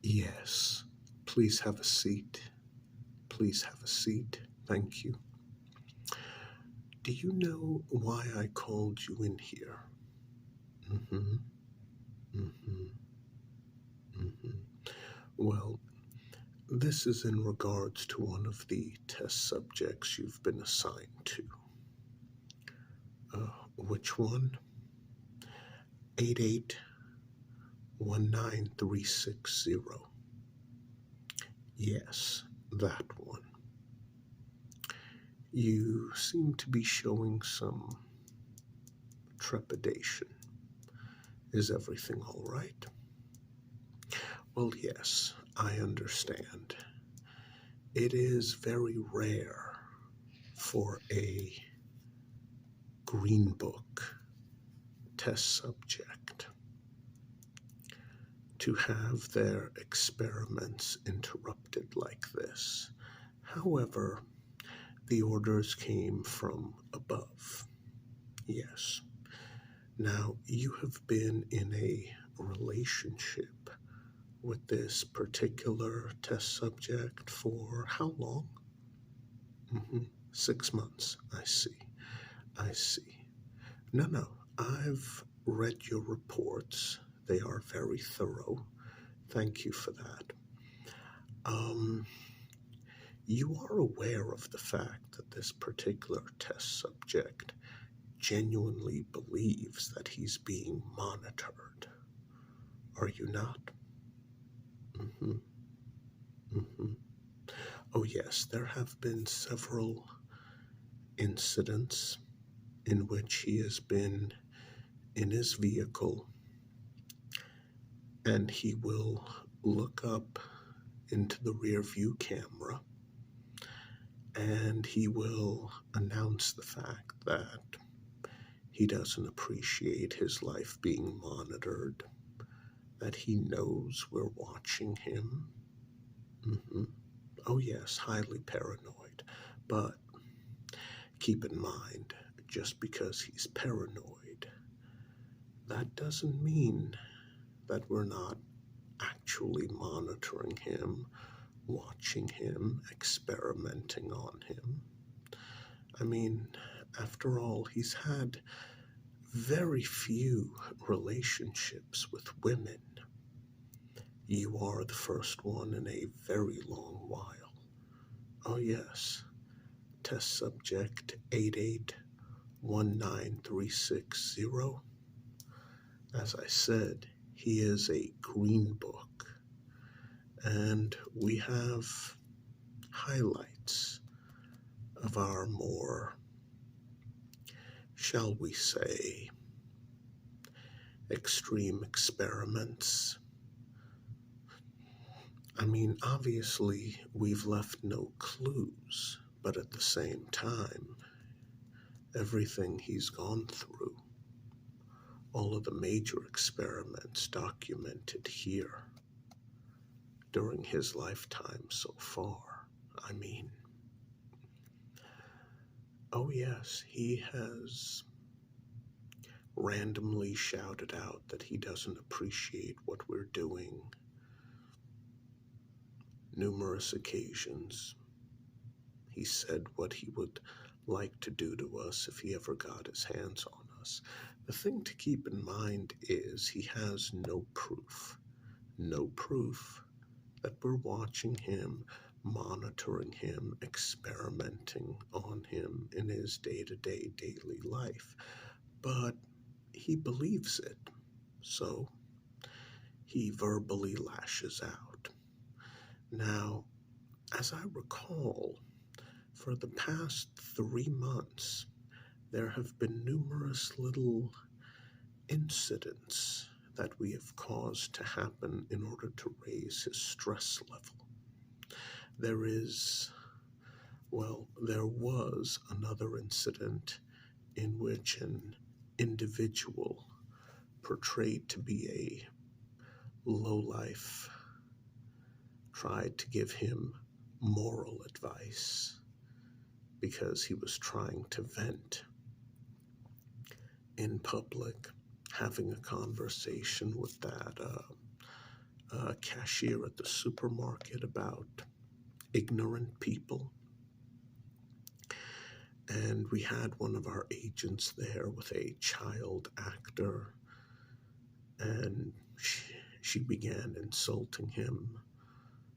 Yes, please have a seat. Please have a seat. Thank you. Do you know why I called you in here? Mm-hmm, mm-hmm, mm-hmm. Well, this is in regards to one of the test subjects you've been assigned to. Which one? 88193660. Yes, that one. You seem to be showing some trepidation. Is everything all right? Well, yes, I understand. It is very rare for a Green Book test subject to have their experiments interrupted like this. However, the orders came from above. Yes. Now, you have been in a relationship with this particular test subject for how long? 6 months. I see. I see. No. I've read your reports. They are very thorough. Thank you for that. Um, you are aware of the fact that this particular test subject genuinely believes that he's being monitored. Are you not? Mm-hmm. Mm-hmm. Oh, yes, there have been several incidents in which he has been in his vehicle and he will look up into the rear view camera and he will announce the fact that he doesn't appreciate his life being monitored, that he knows we're watching him. Mm-hmm. Oh, yes, highly paranoid. But keep in mind, just because he's paranoid, that doesn't mean that we're not actually monitoring him, watching him, experimenting on him. I mean, after all, he's had very few relationships with women. You are the first one in a very long while. Oh, yes. Test subject 88193660. As I said, he is a Green Book, and we have highlights of our more, shall we say, extreme experiments. I mean, obviously, we've left no clues, but at the same time, everything he's gone through, all of the major experiments documented here during his lifetime so far. I mean, oh yes, he has randomly shouted out that he doesn't appreciate what we're doing. Numerous occasions, he said what he would like to do to us if he ever got his hands on us. The thing to keep in mind is he has no proof that we're watching him, monitoring him, experimenting on him in his day-to-day daily life. But he believes it, so he verbally lashes out. Now, as I recall, for the past 3 months, there have been numerous little incidents that we have caused to happen in order to raise his stress level. There was another incident in which an individual portrayed to be a lowlife tried to give him moral advice because he was trying to vent in public, having a conversation with that cashier at the supermarket about ignorant people. And we had one of our agents there with a child actor, and she began insulting him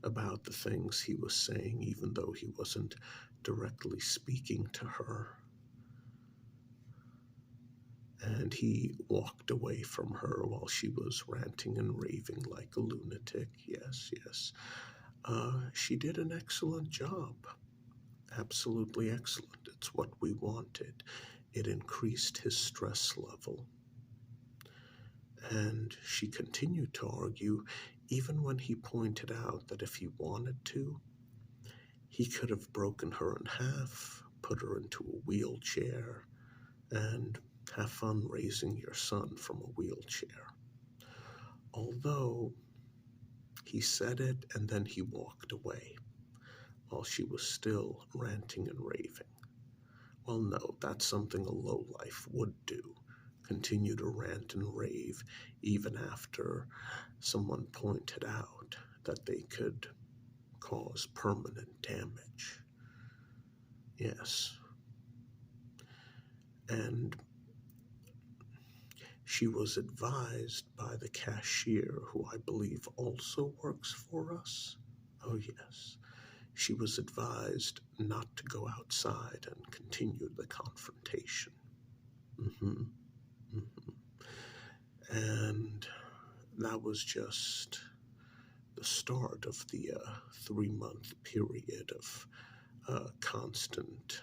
about the things he was saying, even though he wasn't directly speaking to her. And he walked away from her while she was ranting and raving like a lunatic. Yes, yes. She did an excellent job. Absolutely excellent. It's what we wanted. It increased his stress level. And she continued to argue, even when he pointed out that if he wanted to, he could have broken her in half, put her into a wheelchair, and have fun raising your son from a wheelchair. Although he said it and then he walked away while she was still ranting and raving. Well, no, that's something a lowlife would do. Continue to rant and rave even after someone pointed out that they could cause permanent damage. Yes. And she was advised by the cashier, who I believe also works for us. Oh, yes. She was advised not to go outside and continue the confrontation. And that was just the start of the 3-month period of constant,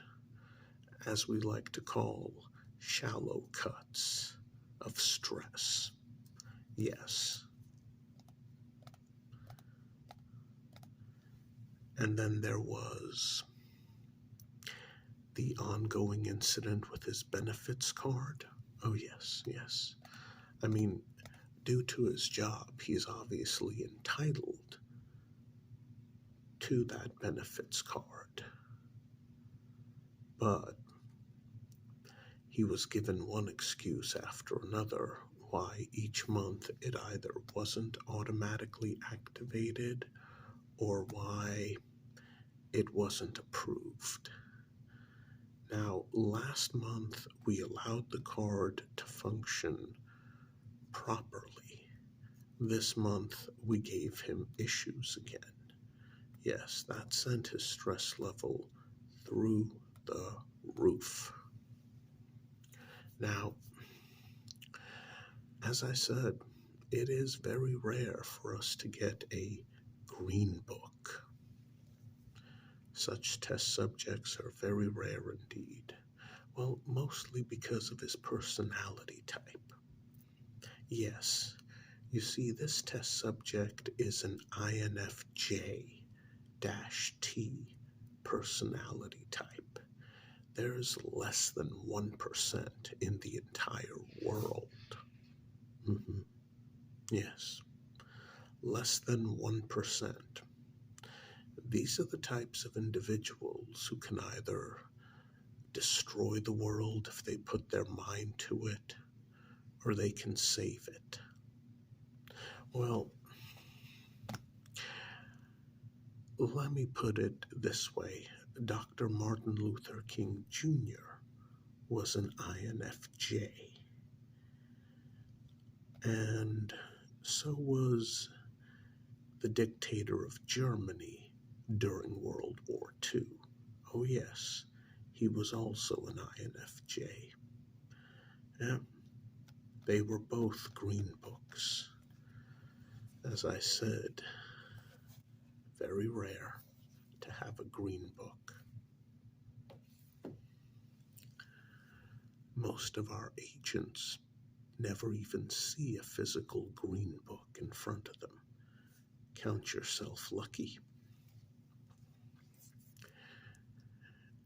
as we like to call, shallow cuts of stress. Yes. And then there was the ongoing incident with his benefits card. Oh, yes, yes. I mean, due to his job, he's obviously entitled to that benefits card. But he was given one excuse after another why each month it either wasn't automatically activated or why it wasn't approved. Now, last month we allowed the card to function properly. This month we gave him issues again. Yes, that sent his stress level through the roof. Now, as I said, it is very rare for us to get a green book. Such test subjects are very rare indeed. Well, mostly because of his personality type. Yes, you see, this test subject is an INFJ-T personality type. There's less than 1% in the entire world. Yes, less than 1%. These are the types of individuals who can either destroy the world if they put their mind to it, or they can save it. Well, let me put it this way. Dr. Martin Luther King Jr. was an INFJ. And so was the dictator of Germany during World War II. Oh yes, he was also an INFJ. Yeah, they were both green books. As I said, very rare to have a green book. Most of our agents never even see a physical green book in front of them. Count yourself lucky.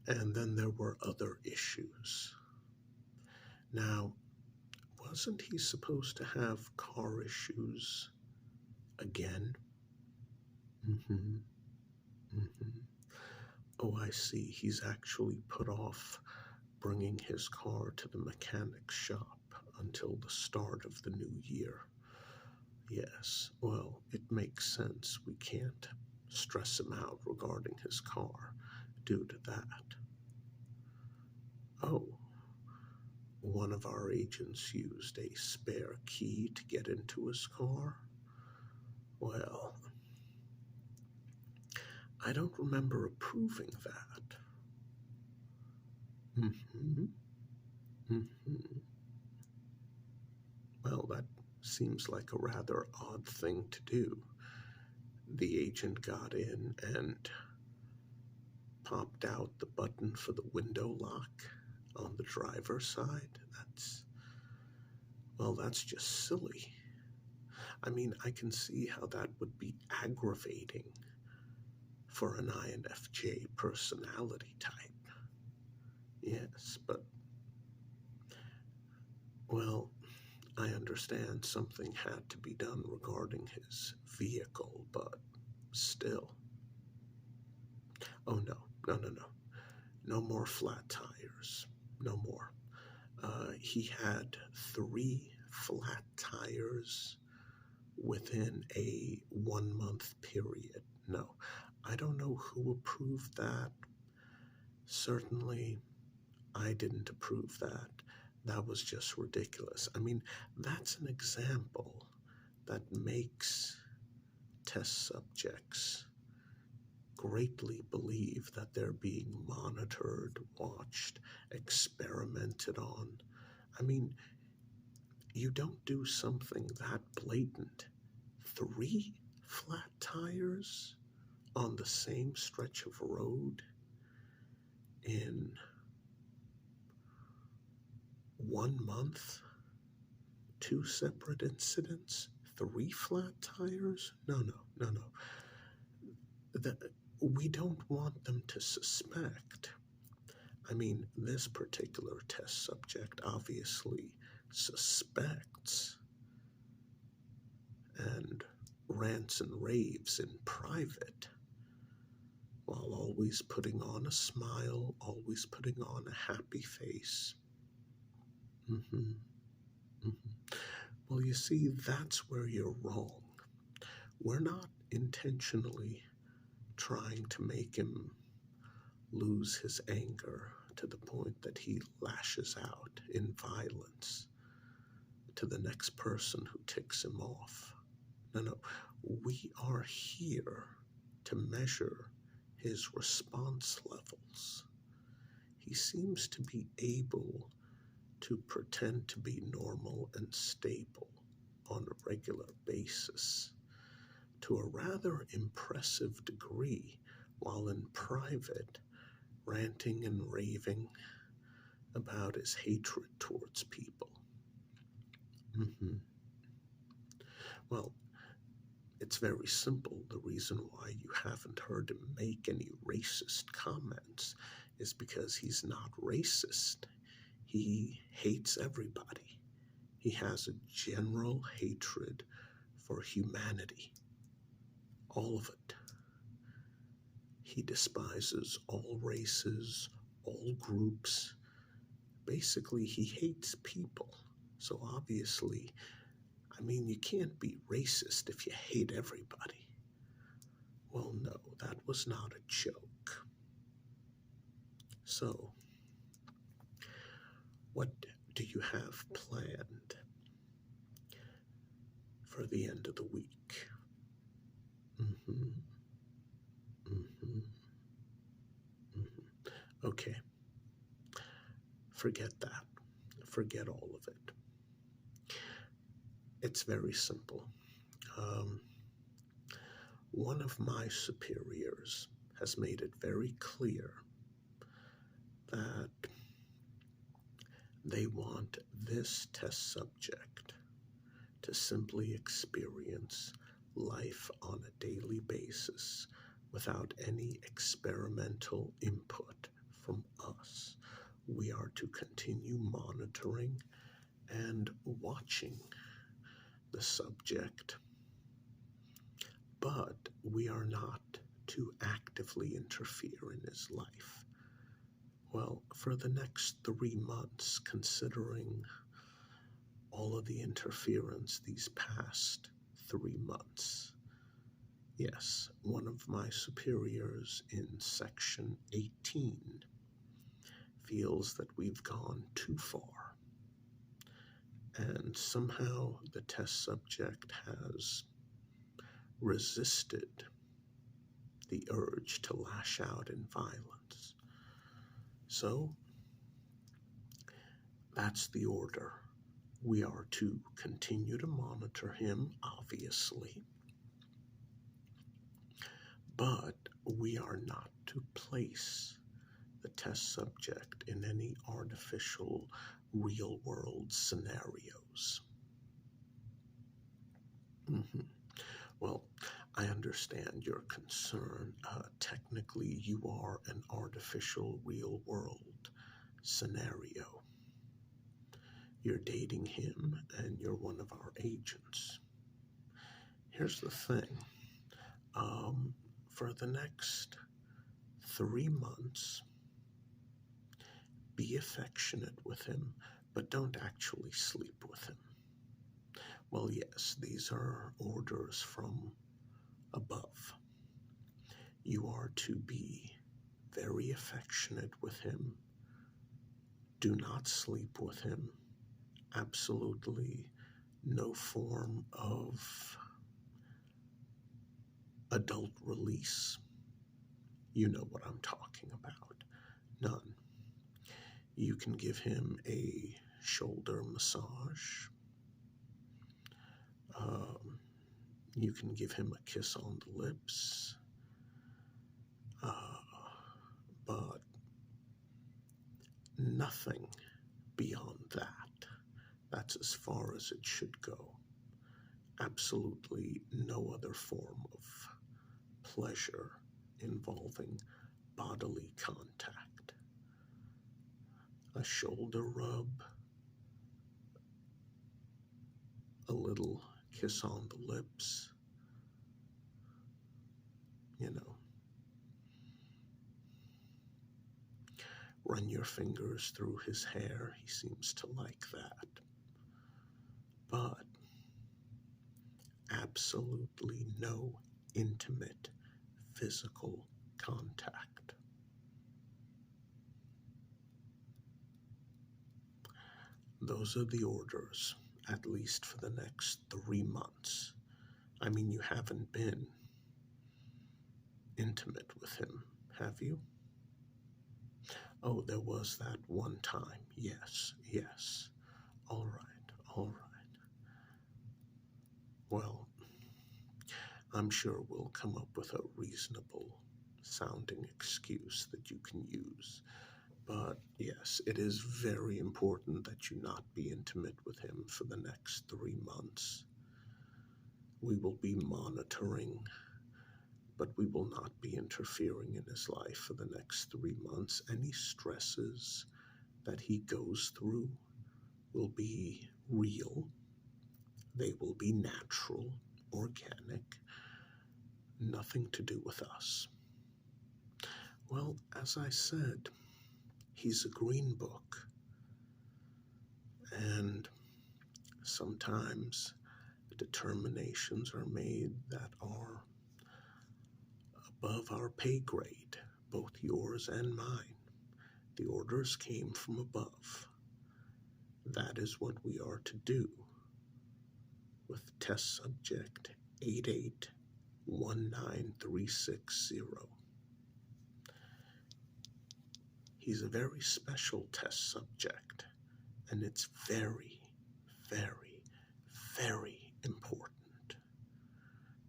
And then there were other issues. Now, wasn't he supposed to have car issues again? Oh, I see. He's actually put off bringing his car to the mechanic shop until the start of the new year. Yes, well, it makes sense. We can't stress him out regarding his car due to that. Oh, one of our agents used a spare key to get into his car? Well, I don't remember approving that. Mm-hmm. Mm-hmm. Well, that seems like a rather odd thing to do. The agent got in and popped out the button for the window lock on the driver's side. That's just silly. I mean, I can see how that would be aggravating for an INFJ personality type. Yes, but, well, I understand something had to be done regarding his vehicle, but still. Oh, no, no, no, no. No more flat tires. No more. He had 3 flat tires within a 1 month period. No, I don't know who approved that. Certainly, I didn't approve that. That was just ridiculous. I mean, that's an example that makes test subjects greatly believe that they're being monitored, watched, experimented on. I mean, you don't do something that blatant. 3 flat tires on the same stretch of road in 1 month, 2 separate incidents, 3 flat tires? No, no, no, no. We don't want them to suspect. I mean, this particular test subject obviously suspects and rants and raves in private while always putting on a smile, always putting on a happy face. Mm-hmm. Mm-hmm. Well, you see, that's where you're wrong. We're not intentionally trying to make him lose his anger to the point that he lashes out in violence to the next person who ticks him off. No, no, we are here to measure his response levels. He seems to be able to pretend to be normal and stable on a regular basis to a rather impressive degree, while in private ranting and raving about his hatred towards people. Mm-hmm. Well, it's very simple. The reason why you haven't heard him make any racist comments is because he's not racist. He hates everybody. He has a general hatred for humanity. All of it. He despises all races, all groups. Basically, he hates people. So obviously, I mean, you can't be racist if you hate everybody. Well, no, that was not a joke. So, what do you have planned for the end of the week? Mm-hmm. Mm-hmm. Mm-hmm. Okay. Forget that. Forget all of it. It's very simple. One of my superiors has made it very clear that they want this test subject to simply experience life on a daily basis without any experimental input from us. We are to continue monitoring and watching the subject, but we are not to actively interfere in his life. Well, for the next 3 months, considering all of the interference these past 3 months. Yes, one of my superiors in Section 18 feels that we've gone too far, and somehow the test subject has resisted the urge to lash out in violence. So, that's the order. We are to continue to monitor him, obviously, but we are not to place the test subject in any artificial real-world scenarios. Well, I understand your concern. Technically, you are an artificial real-world scenario. You're dating him, and you're one of our agents. Here's the thing. For the next 3 months, be affectionate with him, but don't actually sleep with him. Well, yes, these are orders from above. You are to be very affectionate with him. Do not sleep with him. Absolutely no form of adult release. You know what I'm talking about. None. You can give him a shoulder massage. You can give him a kiss on the lips. But nothing beyond that. That's as far as it should go. Absolutely no other form of pleasure involving bodily contact. A shoulder rub, a little kiss on the lips, run your fingers through his hair. He seems to like that. But absolutely no intimate physical contact. Those are the orders, at least for the next 3 months. I mean, you haven't been intimate with him, have you? Oh, there was that one time. Yes. All right. Well, I'm sure we'll come up with a reasonable sounding excuse that you can use. But yes, it is very important that you not be intimate with him for the next 3 months. We will be monitoring, but we will not be interfering in his life for the next 3 months. Any stresses that he goes through will be real. They will be natural, organic, nothing to do with us. Well, as I said, he's a green book, and sometimes determinations are made that are above our pay grade, both yours and mine. The orders came from above. That is what we are to do with test subject 8819360. He's a very special test subject, and it's very, very, very important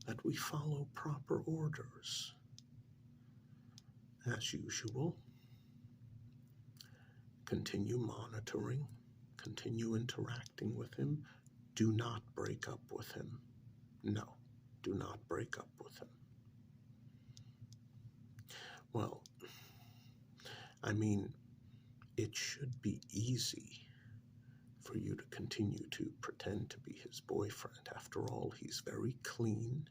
that we follow proper orders. As usual, continue monitoring, continue interacting with him. Do not break up with him. No, do not break up with him. Well, I mean, it should be easy for you to continue to pretend to be his boyfriend. After all, he's very clean.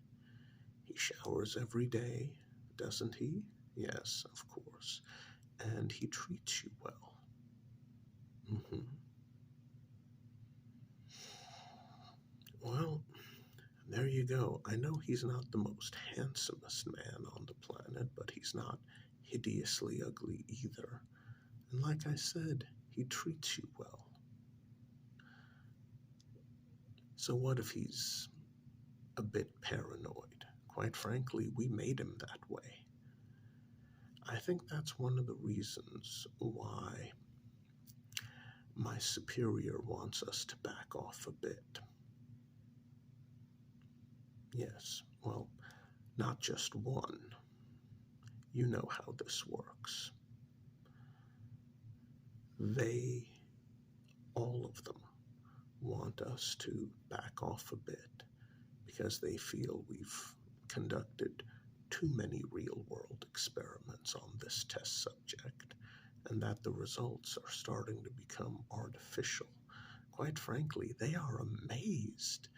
He showers every day, doesn't he? Yes, of course. And he treats you well. Well, There you go. I know he's not the most handsomest man on the planet, but he's not hideously ugly either. And like I said, he treats you well. So what if he's a bit paranoid? Quite frankly, we made him that way. I think that's one of the reasons why my superior wants us to back off a bit. Yes, well, not just one. You know how this works. They, all of them, want us to back off a bit because they feel we've conducted too many real-world experiments on this test subject and that the results are starting to become artificial. Quite frankly, they are amazed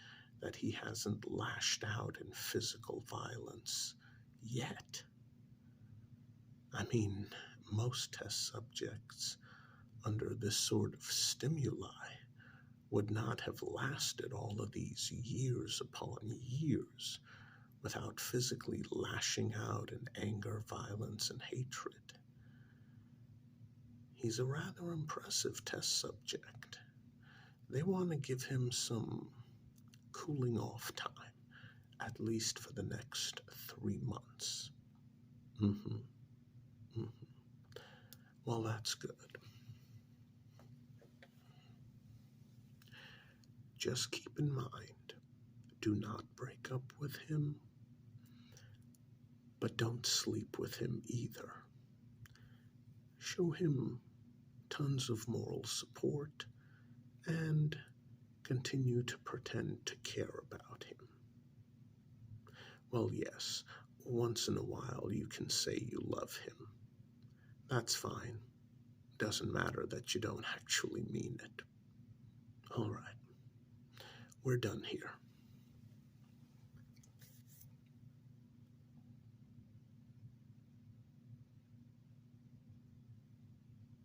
that he hasn't lashed out in physical violence yet. I mean, most test subjects under this sort of stimuli would not have lasted all of these years upon years without physically lashing out in anger, violence, and hatred. He's a rather impressive test subject. They want to give him some cooling off time, at least for the next 3 months. Well, that's good. Just keep in mind, do not break up with him, but don't sleep with him either. Show him tons of moral support and continue to pretend to care about him. Well, yes, once in a while you can say you love him. That's fine. Doesn't matter that you don't actually mean it. All right, we're done here.